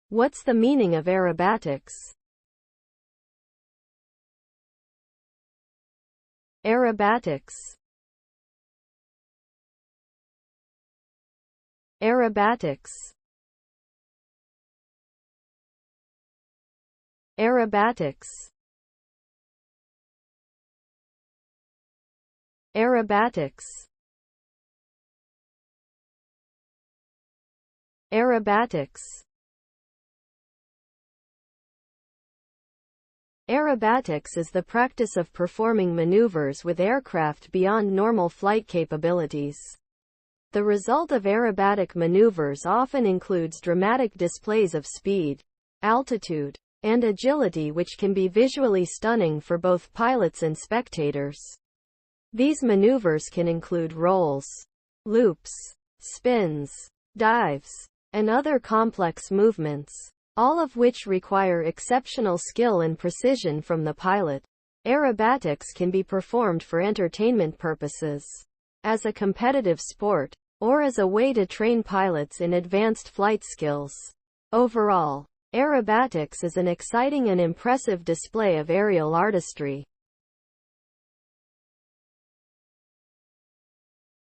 What's the meaning of aerobatics? Aerobatics. Aerobatics. Aerobatics. Aerobatics. Aerobatics. Aerobatics is the practice of performing maneuvers with aircraft beyond normal flight capabilities. The result of aerobatic maneuvers often includes dramatic displays of speed, altitude, and agility which can be visually stunning for both pilots and spectators. These maneuvers can include rolls, loops, spins, dives, and other complex movements, all of which require exceptional skill and precision from the pilot. Aerobatics can be performed for entertainment purposes, as a competitive sport, or as a way to train pilots in advanced flight skills. Overall, aerobatics is an exciting and impressive display of aerial artistry.